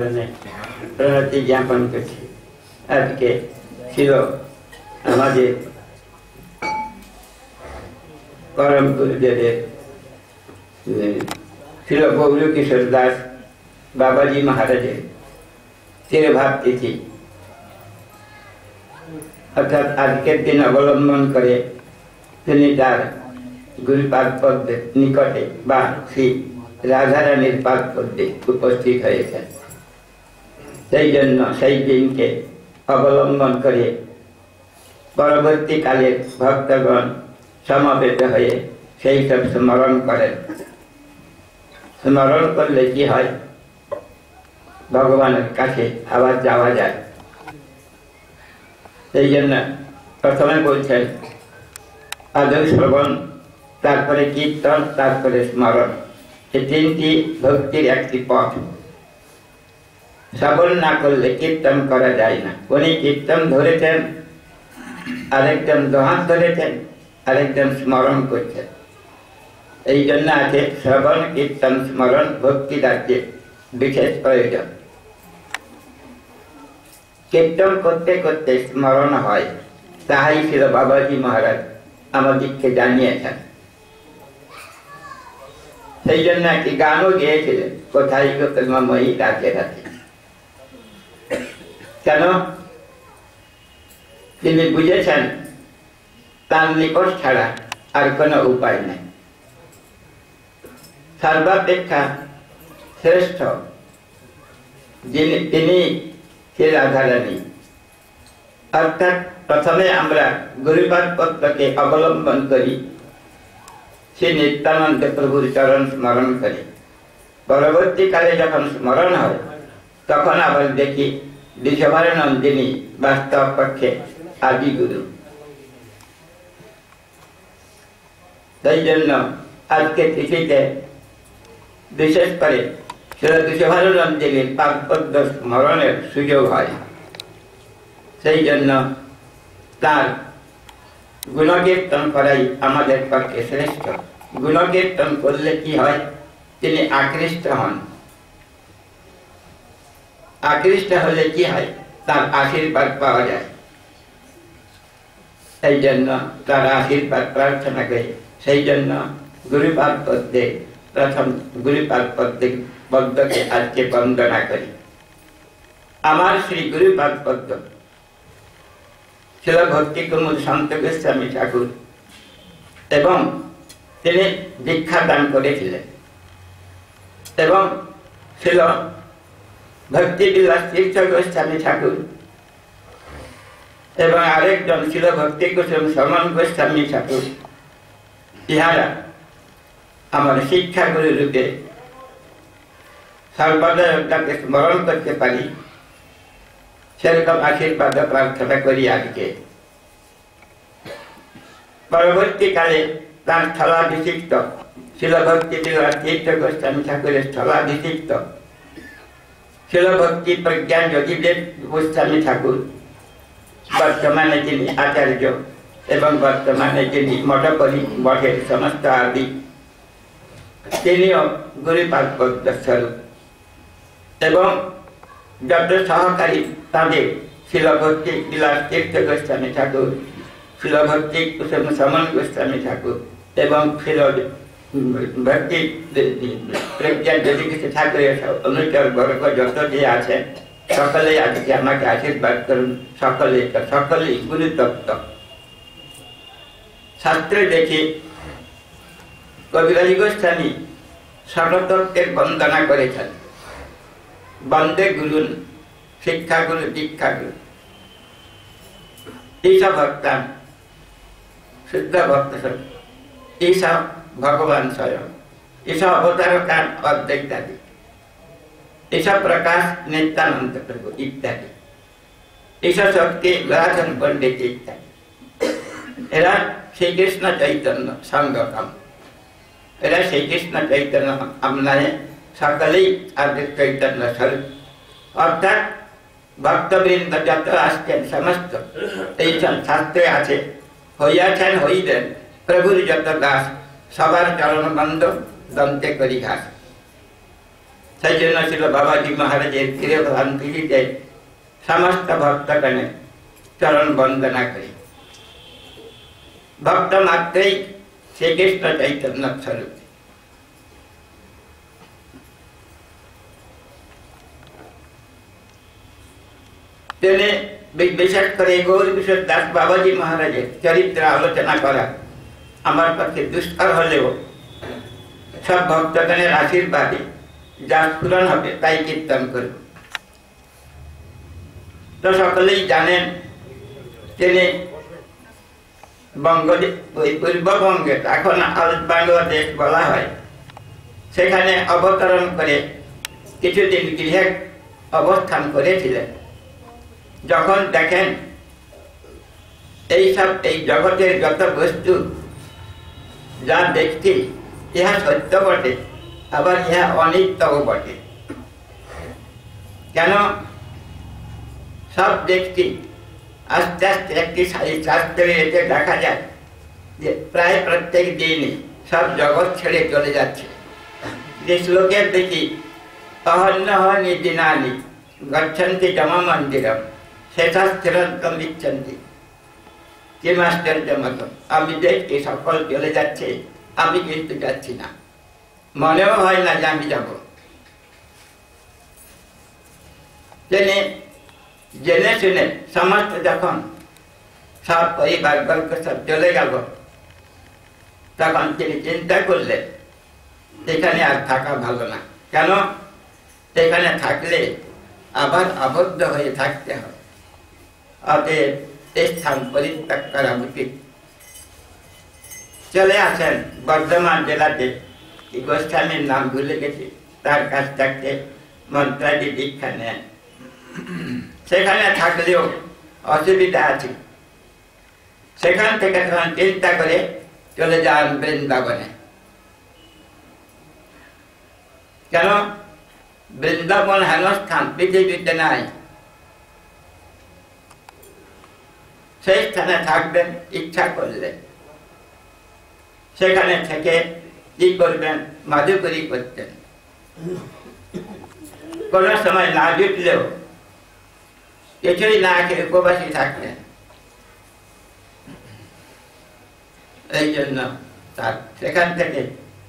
প্রণতি জ্ঞাপন করছি। আজকে ছিল আমাদের পরম গুরুদেবের ছিল গৌর কিশোর দাস বাবাজি মহারাজের তিরোভাব তিথি, অর্থাৎ আজকের দিন অবলম্বন করে তিনি তার গুরুপাদ পদ্মের নিকটে বা শ্রী রাধারানীর পাদ পদ্মে উপস্থিত হয়েছেন। সেই জন্য সেই দিনকে অবলম্বন করে পরবর্তীকালের ভক্তগণ সমবেত হয়ে সেই সব স্মরণ করেন। স্মরণ করলে কি হয়, ভগবানের কাছে আবার যাওয়া যায়। সেই জন্য প্রথমে বলছেন আদৌ শ্রবণ, তারপরে কীর্তন, তারপরে স্মরণ। এই তিনটি ভক্তির একটি পথ। শ্রবণ না করলে কীর্তন করা যায় না। উনি কীর্তন ধরেছেন, আরেকজন দোহাত ধরেছেন, আরেকজন স্মরণ করছেন। এই জন্য আছে শ্রবণ, কীর্তন, স্মরণ ভক্তি রাজ্যে বিশেষ প্রয়োজন। কীর্তন করতে করতে স্মরণ হয়, তাহাই ছিল বাবাজি মহারাজ আমাদেরকে জানিয়েছেন। সেই জন্য একটি গানও গেয়েছিলেন, কোথায় গো প্রেমময়ী রাতে রাতে। কেন? তিনি বুঝেছেন তার নিকট ছাড়া আর কোনো উপায় নেই। সর্বাপেক্ষা শ্রেষ্ঠ তিনি শ্রী রাধারানী। অর্থাৎ প্রথমে আমরা গুরুপাদ পদ্মকে অবলম্বন করি, শ্রী নিত্যানন্দ প্রভুর চরণ স্মরণ করি। পরবর্তীকালে যখন স্মরণ হয় তখন আবার দেখি বৃষভার নন্দিনী বাস্তব পক্ষে আদি গুরু। সেই জন্য আজকে তিথিতে বিশেষ করে বৃষভার নন্দিনীর পাদপদ্ম স্মরণের সুযোগ হয়। সেই জন্য তার গুণকীর্তন করাই আমাদের পক্ষে শ্রেষ্ঠ। গুণকীর্তন করলে কি হয়, তিনি আকৃষ্ট হন। আকৃষ্ট হলে কি হয়, তার আশীর্বাদ পাওয়া যায়। সেই জন্য তার আশীর্বাদ প্রার্থনা করি। সেই জন্য গুরুপাদ পদ্মে প্রথম গুরুপাদ পদ্মকে আজকে বন্দনা করি। আমার শ্রী গুরুপাদ পদ্ম ছিল ভক্তি কুমুদ সন্ত গোস্বামী ঠাকুর, এবং তিনি দীক্ষা দান করেছিলেন। এবং ছিল ভক্তি বিলাস তীর্থ গোস্বামী ঠাকুর, এবং আরেকজন ছিল ভক্তি কুসুম সমন গোস্বামী ঠাকুর। ইহারা আমার শিক্ষাগুরু রূপে সর্বদা তাকে স্মরণ করতে পারি, সেরকম আশীর্বাদ প্রার্থনা করি আজকে। পরবর্তীকালে তার স্থলাভিষিক্ত ছিল ভক্তি বিলাস তীর্থ গোস্বামী ঠাকুরের স্থলাভিষিক্ত ছিল ভক্তি প্রজ্ঞান যোগীদেব গোস্বামী ঠাকুর, বর্তমানে যিনি আচার্য এবং বর্তমানে যিনি মঠপরি মঠের সমস্ত আদি, তিনিও গুরুপাদ পদ্ম স্বরূপ। এবং যত সহকারী তাদের ছিল ভক্তি বিলাস তীর্থ গোস্বামী ঠাকুর, ছিল ভক্তি কুসুম সমন গোস্বামী ঠাকুর, এবং ছিল ভক্তি প্রজ্ঞা যদি কিছু ঠাকুরের অনুচর বর্গ যত যে আছেন, সকলেই আজকে আমাকে আশীর্বাদ করুন। সকলেই গুরুতত্ত্ব। শাস্ত্রে দেখি কবিরাজ গোস্বামী ষড়তত্ত্বের বন্দনা করেছেন। বন্দে গুরুন, শিক্ষাগুরু, দীক্ষাগুরু, ঈশা ভক্তান, শুদ্ধ ভক্ত, ঈশা ভগবান স্বয়ং, ঈশা অবতারকান অদ্বৈতাদি, ঈশা প্রকাশ নিত্যানন্দ প্রভু ইত্যাদি, ঈশা শক্তি রাজন পণ্ডিত ইত্যাদি। এরা শ্রীকৃষ্ণ চৈতন্য সঙ্গকম। এরা শ্রীকৃষ্ণ চৈতন্য আমলায় সকলেই আদি চৈতন্য স্বরূপ। অর্থাৎ ভক্তবৃন্দ যত আসছেন সমস্ত এই শাস্ত্রে আছে, হইয়াছেন হইবেন প্রভুর যত দাস, সবার চরণ বন্ধ দন্তে করি ঘাস। সেই জন্য ছিল বাবাজি মহারাজের চিরভ্রান্তিতে সমস্ত ভক্তগণের চরণ বন্দনা করি। ভক্ত মাত্রেই শ্রীকৃষ্ণ চৈতন্য স্বরূপ। তিনি বিশেষ করে গৌর কিশোর দাস বাবাজি মহারাজের চরিত্র আলোচনা করা আমার পক্ষে দুষ্কর হলেও সব ভক্তগণের আশীর্বাদে যা পূরণ হবে তাই কীর্তন করব। তো সকলেই জানেন তিনি পূর্ববঙ্গে, এখন বাংলাদেশ বলা হয়, সেখানে অবতরণ করে কিছুদিন গৃহে অবস্থান করেছিলেন। যখন দেখেন এই জগতের যত বস্তু যা দেখছি ইহা সত্য বটে, আবার ইহা অনিত্যও বটে। কেন সব দেখছি আস্তে আস্তে একটি শাস্ত্রে এতে দেখা যায় যে প্রায় প্রত্যেক দিনই সব জগৎ ছেড়ে চলে যাচ্ছে। যে শ্লোকের দেখি অহন্যহনি দিনানি গচ্ছন্তি যম মন্দিরম শেষাস্থিরন্তম বিচ্ছন্তি। কি আশ্চর্য মতো, আমি দেখছি সকল চলে যাচ্ছে, আমি কিন্তু যাচ্ছি না, মনেও হয় না যে আমি যাব। জেনে শুনে সমস্ত যখন সব পরিবার বর্গ সব চলে গেল, তখন তিনি চিন্তা করলেন এখানে আর থাকা ভালো না। কেন? এখানে থাকলে আবার আবদ্ধ হয়ে থাকতে হবে, অতএব এই স্থান পরিত্যাগ করা উচিত। চলে আসেন বর্ধমান জেলাতে, গোস্বামীর নাম ভুলে গেছি, তার কাছ থেকে মন্ত্রাদি দীক্ষা নেন। সেখানে থাকলেও অসুবিধা আছে, সেখান থেকে তখন চিন্তা করে চলে যান বৃন্দাবনে। কেন? বৃন্দাবন হেন স্থান পৃথিবীতে নাই। সেই স্থানে থাকবেন ইচ্ছা করলে, সেখানে থেকে কি করবেন? মাধুকরী করতেন। কোন সময় না জুটলেও কিছুই না খেয়ে উপবাসী থাকতেন। এই জন্য তার সেখান থেকে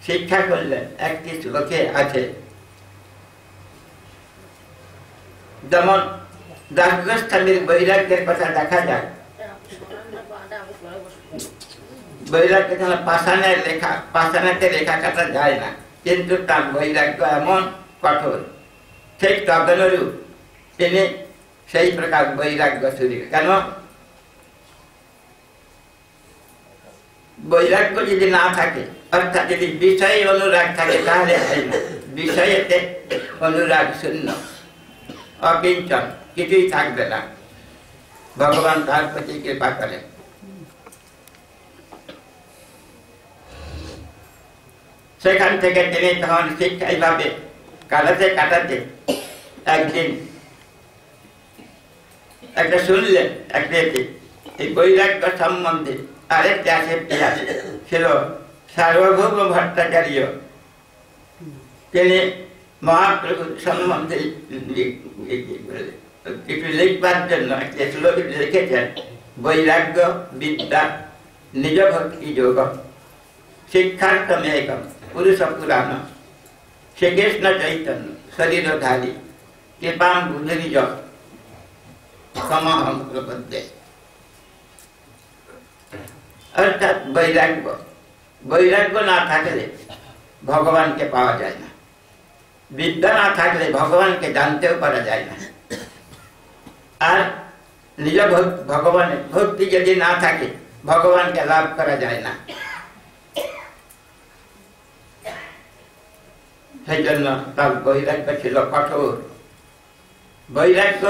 শিক্ষা করলেন। একটি শ্লোকে আছে, যেমন দাসগোস্বামীর বৈরাগ্যের কথা দেখা যায়। বৈরাগ্য পাষাণেতে রেখা কাটা যায় না, কিন্তু তার বৈরাগ্য এমন কঠোর, ঠিক তদনুরূপ তিনি সেই প্রকার বৈরাগ্য শুরু। কেন? বৈরাগ্য যদি না থাকে, অর্থাৎ যদি বিষয়ে অনুরাগ থাকে, তাহলে হয় না। বিষয়েতে অনুরাগ শূন্য, অকিঞ্চন, কিছুই থাকবে না। ভগবান তার প্রতি কৃপা করেন। সেখান থেকে তিনি তখন শিক্ষা এইভাবে কাটাতে একদিন একটা শুনলেন, এই বৈরাগ্য সম্বন্ধে আরেকটি ছিল সার্বভৌম ভট্টাচার্য। তিনি মহাপ্রভু সম্বন্ধে কিছু লিখবার জন্য একটা শ্লোক লিখেছেন, বৈরাগ্য বিদ্যা নিজ ভক্তি যোগ শিক্ষার্থমেকম পুরুষ পুরাণ শ্রীকৃষ্ণ চৈতন্য শরীরধারী কৃপাম বুধনিজ সমহম প্রপদ্যে। অর্থাৎ বৈরাগ্য না থাকলে ভগবানকে পাওয়া যায় না, বিদ্যা না থাকলে ভগবানকে জানতেও পারা যায় না, আর নিজ ভগবানের ভক্তি যদি না থাকে ভগবানকে লাভ করা যায় না। সেই জন্য তার বৈরাগ্য ছিল কঠোর। বৈরাগ্য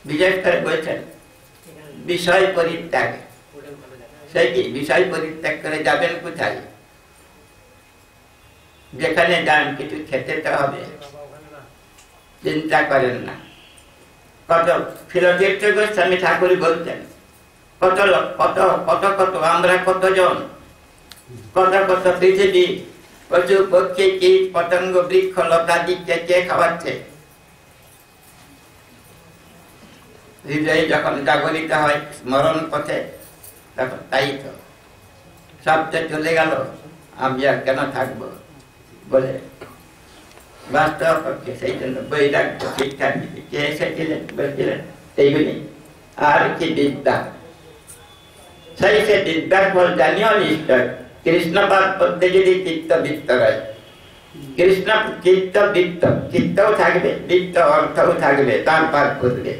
বিশেষ করে বলছেন বিষয় পরিত্যাগ। সেই কি বিষয় পরিত্যাগ করে যাবেন কোথায়? যেখানে যান কিছু খেতে তো হবে, চিন্তা করেন না। কত ফিরতীর্থ গোস্বামী ঠাকুর বলতেন, কত কত কত কত আমরা কতজন, কত কত পৃথিবী পশু পক্ষী কীট পতঙ্গ বৃক্ষ লতাদি চেঁচে খাওয়াচ্ছে। হৃদয়ে যখন জাগরিত হয় স্মরণ পথে, তখন তাই তো সবটা চলে গেল, আমি আর কেন থাকবো বলে বাস্তব পক্ষে। সেই জন্য বৈরাগ্য শিক্ষা কে এসেছিলেন, বলছিলেন এইগুলি আর কি বিদ্যা। সেই সে বিদ্যার ফল জানিও নিশ্চয়, কৃষ্ণপাদ পদ্মে যদি চিত্ত বৃত্ত রয়। কৃষ্ণ চিত্ত বৃত্ত, চিত্তও থাকবে, বৃত্ত অর্থও থাকবে, তার পাদ পদ্মে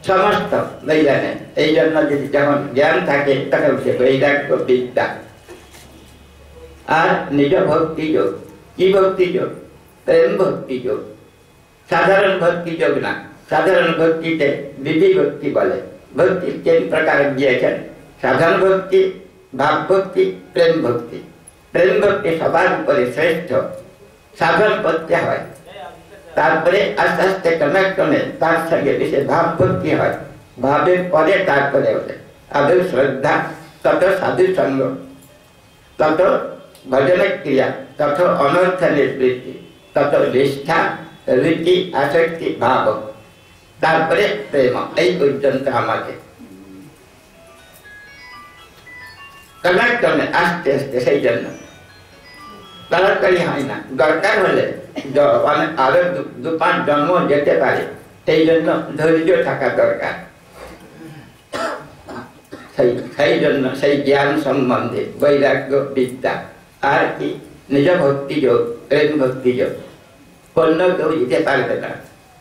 সমস্ত বৈজ্ঞানে। এই জন্য যদি যখন জ্ঞান থাকে তখন সে বৈরাগ্য বিদ্যা। আর নিজ ভক্তি যোগ, কি ভক্তি যোগ? প্রেম ভক্তি যোগ, সাধারণ ভক্তি যোগ না। সাধারণ ভক্তিতে বিধি ভক্তি বলে। ভক্তি তিন প্রকার দিয়েছেন, সাধারণ ভক্তি, ভাব ভক্তি, প্রেম ভক্তি। প্রেম ভক্তি সবার উপরে শ্রেষ্ঠ, সাধন করতে হয়। তারপরে আস্তে আস্তে ক্রমে ক্রমে তার সঙ্গে বিশেষ ভাব ভক্তি হয়, ভাবের পরে তারপরে ওঠে আদৌ শ্রদ্ধা, তত সাধু সঙ্গ, তত ভজনের ক্রিয়া, তত অনর্থ নিবৃত্তি, তত নিষ্ঠা, রুচি, আসক্তি, ভাব, তারপরে প্রেম। এই পর্যন্ত আমাকে ক্রমে ক্রমে আস্তে আস্তে। সেই জন্য তাড়াতাড়ি হয় না, দরকার হলে আরো 2-5 জন্ম যেতে পারে। সেই জন্য ধৈর্য থাকা দরকার। সেই জন্য সেই জ্ঞান সম্বন্ধে বৈরাগ্য বিদ্যা। আর কি? নিজ ভক্তি যোগ, প্রেম ভক্তি যোগ। অন্য কেউ দিতে পারবে না,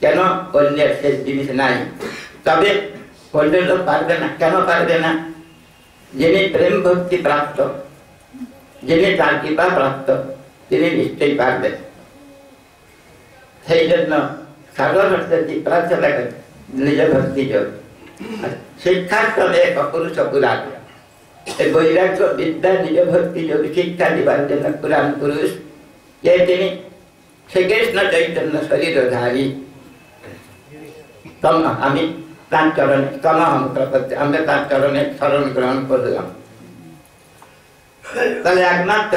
কেন? অন্যের শেষ জিনিস নাই। তবে অন্য লোক পারবে না, কেন পারবে না? যিনি প্রেম ভক্তি প্রাপ্ত, যিনি তার কৃপা প্রাপ্ত, তিনি নিশ্চয়ই পারবেন। সেই জন্য সর্বভক্তি প্রার্থনা করেন নিজ ভক্তি যোগ। শিক্ষার তবে অপুরুষ পুরাণ। এই বৈরাগ্য বিদ্যা নিজ ভক্তি যোগ শিক্ষা দিবার জন্য পুরাণ পুরুষ কে? তিনি শ্রীকৃষ্ণ চৈতন্য শরীরধারী। আমি তার চরণে আমরা তার চরণে শরণ গ্রহণ করলাম। তাহলে একমাত্র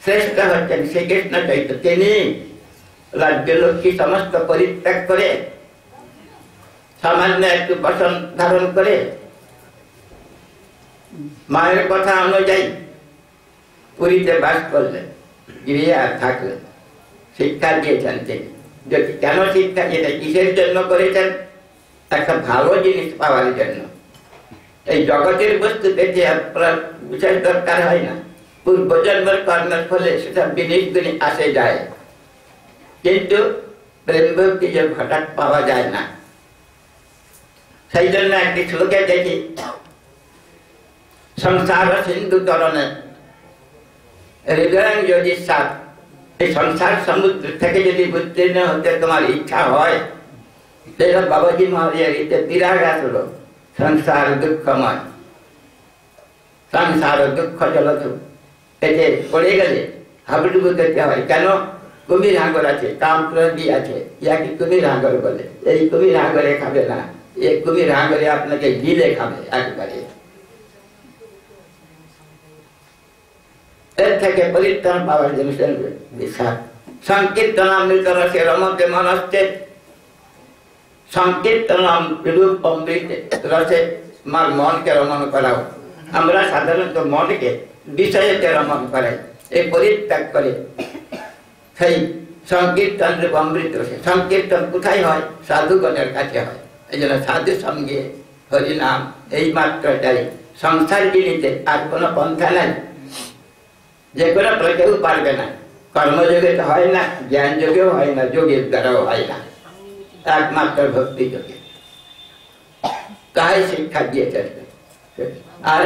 শ্রেষ্ঠ হচ্ছেন শ্রীকৃষ্ণ চৈতন্য। তিনি রাজ্যলক্ষ্মী সমস্ত পরিত্যাগ করে সামান্য একটু বসন ধারণ করে মায়ের কথা অনুযায়ী পুরীতে বাস করলেন, গিয়ে আর থাকলেন। শিক্ষা দিয়েছেন তিনি। যদি কেন শিক্ষা দিয়েছেন, কিসের জন্য করেছেন? একটা ভালো জিনিস পাওয়ার জন্য। এই জগতের বস্তু পেতে আপনার বিশেষ দরকার হয় না। পূর্বজন্মের কর্মের ফলে সেটা বিনিয়োগ আসে যায়, কিন্তু প্রেম ভক্তি যে হঠাৎ পাওয়া যায় না। সেই জন্য একটি শ্লোকে দেখি, সংসার সিন্ধু তরণে হৃদয় যদি সাত। এই সংসার সমুদ্র থেকে যদি উত্তীর্ণ হতে তোমার ইচ্ছা হয়, সেটা বাবাজি মহারাজের বিরাট আসলো সংসার দুঃখময়, সংসার দুঃখ জলধু। এতে পড়ে গেলে হাবুডুবু করতে হয়। কেন? কুমির হাঙ্গর আছে, কামপ্রদি আছে, ইয়াকে কুমির হাঙ্গর বলে। এই কুমির হাঙ্গরে খাবে না, এই কুমির হাঙ্গরে আপনাকে গিলে খাবে একবারে। এর থেকে পরিত্রাণ পাওয়ার জন্য বিশ্বাস সংকীর্তনামৃত রসে রমতে মনস্তে। সংকীর্তনাম রূপ অমৃত রসে আমার মনকে রমণ করাও। আমরা সাধারণত মনকে বিষয়কে রমণ করাই, এই পরিত্যাগ করে সেই সংকীর্তন রূপ অমৃত রসে। সংকীর্তন কোথায় হয়? সাধুগণের কাছে হয়। এই জন্য সাধু সঙ্গে হরিনাম এই মাত্রটাই। সংসার জিনিসে আর কোনো পন্থা নাই, যে কোনো কেউ পারবে না। কর্মযোগে তো হয় না, জ্ঞান যোগেও হয় না, যোগের দ্বারাও হয় না, একমাত্র ভক্তি যোগে। তাই শিক্ষা দিয়েছে। আর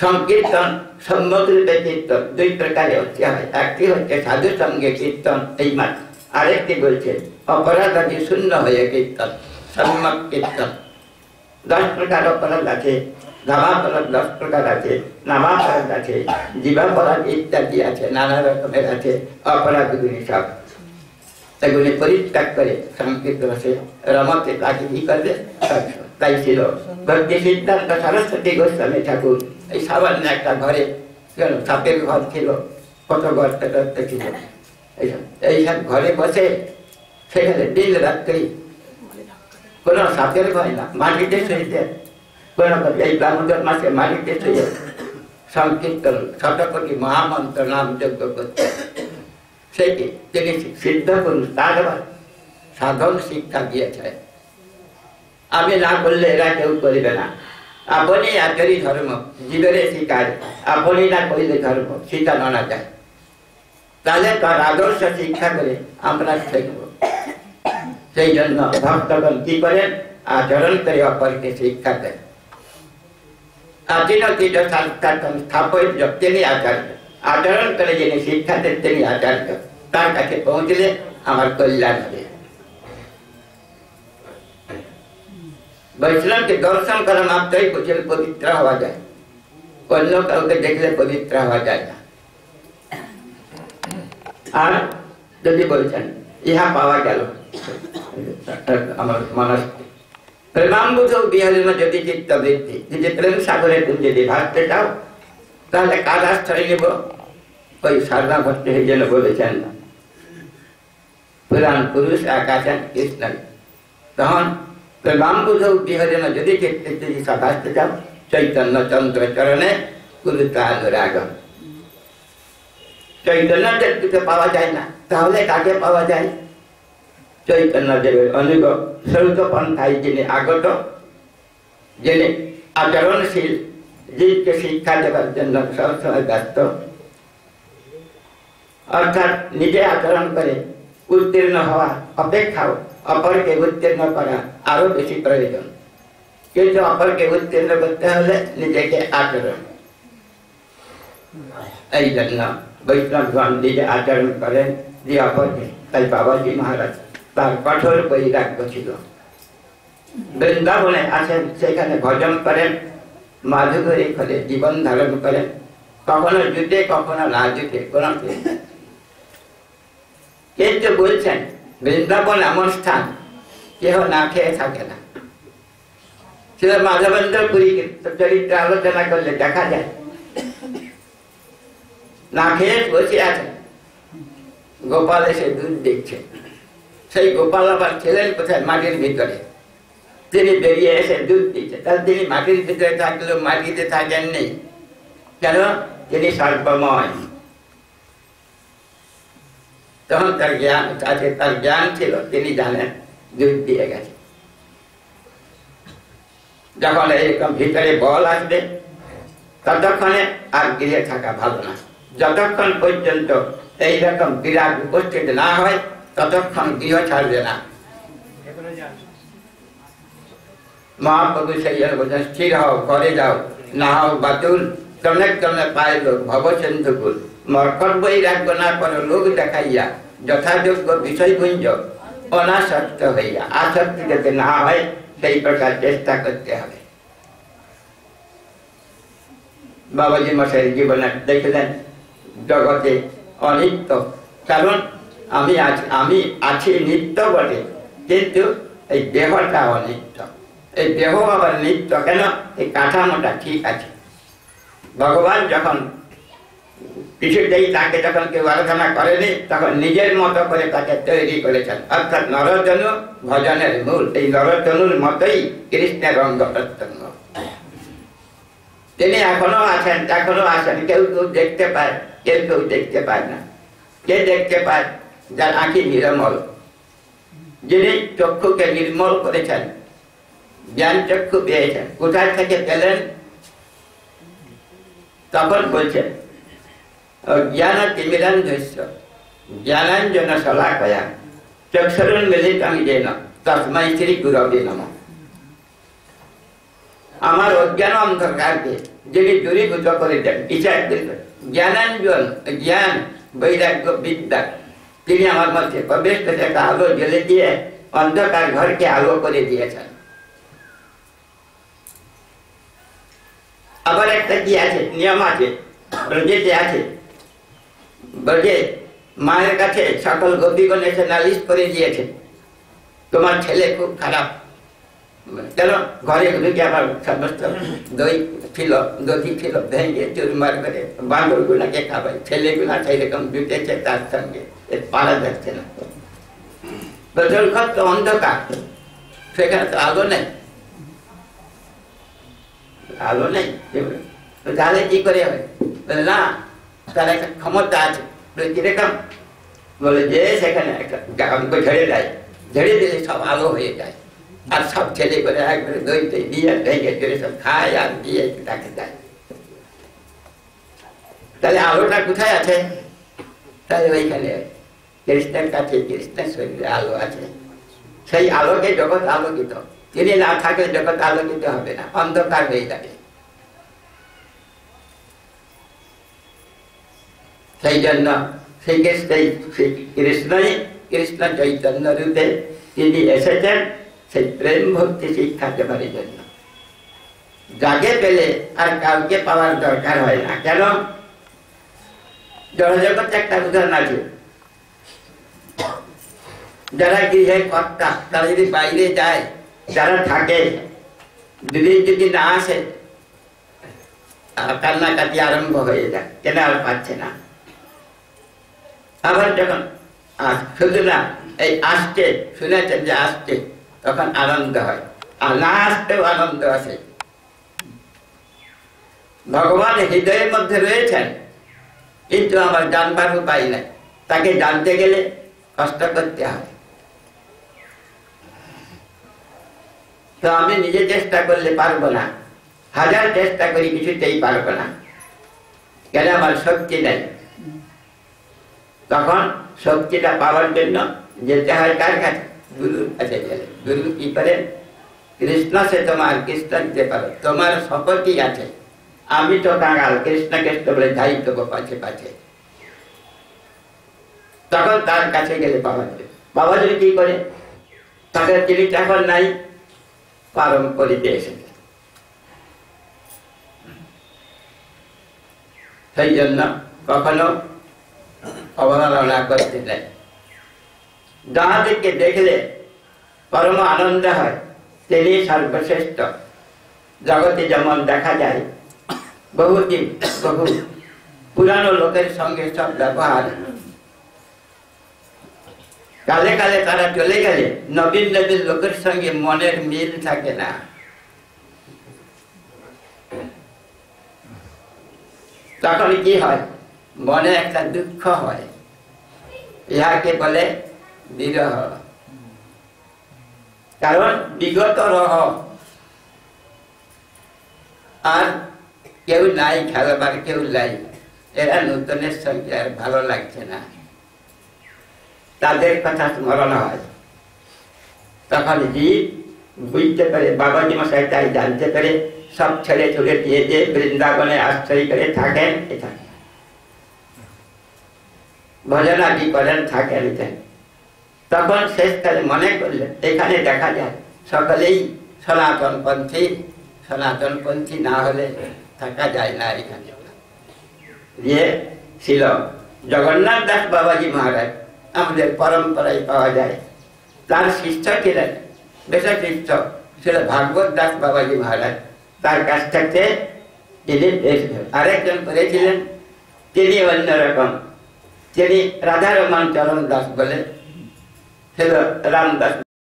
সংকীর্তন সম্যকরূপে কীর্তন 2 প্রকারে হচ্ছে হয়। একটি হচ্ছে সাধু সঙ্গে কীর্তন, এই মাত্র। আরেকটি বলছে অপরাধ আদি শূন্য হয়ে কীর্তন, সম্যক কীর্তন। 10 প্রকার অপরাধ আছে, নামাপরাধ 10 প্রকার আছে, নামাপরাধ আছে, জীবাপরাধ ইত্যাদি আছে, নানা রকমের আছে অপরাধগুলি। সব এগুলি পরিত্যাগ করে সংকীর্তন আছে রমতে তাকে কি করবে। তাই ছিল ভক্তি সিদ্ধান্ত সরস্বতী গোস্বামী ঠাকুর এই সামান্য একটা ঘরে কেন সাপের ঘর ছিল, কত গর্ত টর্ত ছিল, এইসব ঘরে বসে সেখানে দিন রাত্রি কোনো সাপের ভয় না, মাটিতে শুয়েছে। কোনো এই দামোদর মাসে মাটিতে শুয়ে সংকীর্তন শতকোটি মহামন্ত্র নাম যজ্ঞ করতে, সেটি তিনি সিদ্ধ করুন, তার আবার সাধন শিক্ষা দিয়েছে। আমি না করলে এরা কেউ করবে না। আপনি আচরি ধর্ম জীবের শিকার, আপনি না করলে ধর্ম শিখানো না যায়। তাহলে তার আদর্শ শিক্ষা করে আমরা শিখব। সেই জন্য ভক্তগণ কি করেন? আচরণ করে অপরকে শিক্ষা দেন। অতিনতিত স্থাপত্য তিনি আচার্য, আচরণ করে যিনি শিক্ষা দেন তিনি আচার্য। তার কাছে পৌঁছলে আমার কল্যাণ হবে। বৈষ্ণবকে দর্শন করা মাত্রই বুঝলে পবিত্র হওয়া যায়, অন্য কাউকে দেখলে পবিত্র হওয়া যায় না। আর যদি বলছেন ইহা পাওয়া গেল আমার মানুষ প্রেমাম্বুধ বিহারের যদি চিত্ত বৃদ্ধি, যদি প্রেম সাগরে তুমি যদি ভাসতে চাও তাহলে কার আশ্রয় নেব? ওই সারদা ভট্ট যেন বলেছেন পুরাণ পুরুষ আকাশান কৃষ্ণ। তখন প্রেমাম্বুধ বিহারের যদি চিত্তে যদি ভাসতে চাও চৈতন্য চন্দ্র চরণে কুরুতা অনুরাগ। চৈতন্য দেবকে পাওয়া যায় না, তাহলে কাকে পাওয়া যায়? চৈতন্য দেবের অনুগ স্বরূপ পন্থায় যিনি আগত, যিনি আচরণশীল, জীবকে শিক্ষা দেওয়ার জন্য সবসময় ব্যস্ত, অর্থাৎ নিজে আচরণ করে উত্তীর্ণ হওয়া অপেক্ষাও অপরকে উত্তীর্ণ করা আরো বেশি প্রয়োজন। কিন্তু অপরকে উত্তীর্ণ করতে হলে নিজেকে আচরণ, এই জন্য বৈষ্ণবগণ নিজে আচরণ করেন যে অপরকে। তাই বাবাজি মহারাজ তার কঠোর বৈরাগ্য ছিল। বৃন্দাবনে আছেন, সেখানে ভজন করেন, মাধুকরী করে জীবন ধারণ করেন, কখনো জুটে কখনো না জুটে কোন। কিন্তু বলছেন বৃন্দাবন এমন স্থান কেহ না খেয়ে থাকে না। সেটা মাধবেন্দ্র পুরী চরিত্র আলোচনা করলে দেখা যায়, না খেয়ে বসে আছে, গোপাল এসে দুধ দেখছে। সেই গোপাল আবার ছিলেন কোথায়? মাটির ভিতরে। তিনি বেরিয়ে এসে দুধ দিচ্ছে, তাহলে তিনি মাটির ভিতরে থাকলেও মাটিতে থাকেননি কেন? তিনি সর্বময়। তখন তার জ্ঞান আছে, তার জ্ঞান ছিল, তিনি জানেন দুধ দিয়ে গেছে। যখন এইরকম ভিতরে বল আসবে ততক্ষণে আর গৃহে থাকা ভালো না। যতক্ষণ পর্যন্ত এইরকম বিরাট উপস্থিত না হয় ততক্ষণ গৃহ ছাড়বে না। মহাপ্রভু সেই জন্য বলছেন স্থির হও, ঘরে যাও, না হও বাতুল, ক্রমে ক্রমে পায় লোক ভব সিন্ধুকুল। মর্কর্বই রাখবো না কোনো লোক দেখাইয়া, যথাযোগ্য বিষয়পুঞ্জ অনাসক্ত হইয়া। আসক্তি যাতে না হয় সেই প্রকার চেষ্টা করতে হবে। বাবাজি মশাই জীবনে দেখলেন জগতে অনিত্য, কারণ আমি আছি নিত্য বটে, কিন্তু এই দেহটা অনিত্য। এই দেহ আবার নিত্য কেন? এই কাঠামোটা ঠিক আছে। ভগবান যখন কিছুতেই তাকে যখন কেউ আরাধনা করেনি, তখন নিজের মতো করে তাকে তৈরি করেছেন, অর্থাৎ নরতনু ভজনের মূল। এই নরতনুর মতোই কৃষ্ণের অঙ্গ প্রত্যঙ্গ। তিনি এখনো আছেন, কেউ কেউ দেখতে পায়, কেউ কেউ দেখতে পায় না। কে দেখতে পায়? যার আঁখি নির্মল, যিনি চক্ষুকে নির্মল করেছেন, জ্ঞান চক্ষু পেয়েছেন। কোথায় থেকে পেলেন? তখন বলছেন জ্ঞান তিমিরান্ধস্য জ্ঞানাঞ্জন শলাকয়া চক্ষুরুন্মিলিতং যেন তস্मै শ্রী গুরবে নমঃ। আমার অজ্ঞান অন্ধকারকে যিনি দূরীভূত করে দেন, জ্ঞানাঞ্জন, জ্ঞান বৈরাগ্য বিদ্যা, তিনি আমার মধ্যে প্রবেশ করে একটা আলো জ্বেলে দিয়ে অন্ধকার ঘরকে আলো করে দিয়েছেন। আবার একটা কি আছে, নিয়ম আছে, ব্রজেতে আছে। ব্রজে মায়ের কাছে সকল গোপীগণ এসে নালিশ করে দিয়েছে, তোমার ছেলে খুব খারাপ, কেন ঘরে ঢুকে আমার সমস্ত দই ছিল, দধি ছিল ভেঙে চুরমার করে বাঁদরগুলাকে খাবাই, ছেলেগুলা সেই রকম জুটেছে তার সঙ্গে, পারা যাচ্ছে না। প্রচুর ঘর তো অন্ধকার, সেখানে তো আলো নেই, আলো নেই, তাহলে কি করে হবে? না, তার একটা ক্ষমতা আছে। কিরকম বলে যে সেখানে একটা ঝেড়ে দেয়, ঝেড়ে দিলে সব আলো হয়ে যায়, আর সব ছেলে করে একবারে দই টই দিয়ে ভেঙে চলে সব খায় আর দিয়ে তাকে দেয়। তাহলে আলোটা কোথায় আছে? তাহলে ওইখানে কৃষ্ণের কাছে, কৃষ্ণের শরীরে আলো আছে। সেই আলোকে জগৎ আলোকিত, তিনি না থাকলে জগৎ আলোকিত হবে না, অন্ধকার হয়ে যাবে। সেই জন্য কৃষ্ণই, কৃষ্ণ চৈতন্য রূপে তিনি এসেছেন সেই প্রেম ভক্তি শিক্ষা দেবার জন্য। যাকে পেলে আর কাউকে পাওয়ার দরকার হয় না। কেন? জড়জগৎ একটা উদাহরণ আছে, যারা গৃহে কর্তা তারা যদি বাইরে যায়, যারা থাকে, দুদিন যদি না আসে কান্নাকাটি আরম্ভ হয়ে যায়, কেন আর পাচ্ছে না। আবার যখন শুধু না এই আসছে, শুনেছেন যে আসছে, তখন আনন্দ হয়, আর না আসতেও আনন্দ আছে। ভগবান হৃদয়ের মধ্যে রয়েছেন, কিন্তু আমার জানবার উপায় নাই, তাকে জানতে গেলে কষ্ট করতে হয়। তো আমি নিজে চেষ্টা করলে পারবো না, হাজার চেষ্টা করি কিছুতেই পারবো না, কেন আমার শক্তি নেই। তখন শক্তিটা পাওয়ার জন্য যেতে হয় কার কাছে? গুরুর কাছে গেলে। গুরু কি করেন? কৃষ্ণ সে তোমার, কৃষ্ণ দিতে পারো, তোমার শপথই আছে, আমি তো কাঙাল, কৃষ্ণ কৃষ্ণ বলে যাই তবু পাছে পাছে। তখন তার কাছে গেলে পাওয়া যাবে। বাবা যদি কি করে? তাকে তিনি এখন নাই, পারম্পরিতে এসেছে। সেই জন্য কখনো অবহেলা করতে নেই। যাহাদেরকে দেখলে পরম আনন্দ হয়, তিনি সর্বশ্রেষ্ঠ। জগতে যেমন দেখা যায় বহুদিন বহু পুরানো লোকের সঙ্গে সব ব্যবহার, কালে কালে তারা চলে গেলে নবীন নবীন লোকের সঙ্গে মনের মিল থাকে না। তখন কি হয়? মনে একটা দুঃখ হয়, ইহাকে বলে বিরহ। কারণ বিগত রহ, আর কেউ নাই, খেলবার কেউ নাই, এরা নতুনের সঙ্গে আর ভালো লাগছে না, তাদের কথা স্মরণ হয়। তখন জীব বুঝতে পারে, বাবাজি মশাই তাই জানতে পারে, সব ছেড়ে ছুড়ে দিয়ে যে বৃন্দাবনে আশ্রয় করে থাকেন, ভজনাদি করেন, থাকেন। তখন শেষকালে মনে করলেন, এখানে দেখা যায় সকলেই সনাতনপন্থী, সনাতনপন্থী না হলে থাকা যায় না এখানে। যে ছিল জগন্নাথ দাস বাবাজি মহারাজ, আমাদের পরম্পরায় পাওয়া যায়, তার শিষ্য ছিলেন, বেশ শিষ্য ছিল ভাগবত দাস বাবাজি মহারাজ। তার কাছ থেকে তিনি আরেকজন করেছিলেন, তিনি অন্যরকম, তিনি রাধারমন চরণ দাস বলে ছিল, রামদাস।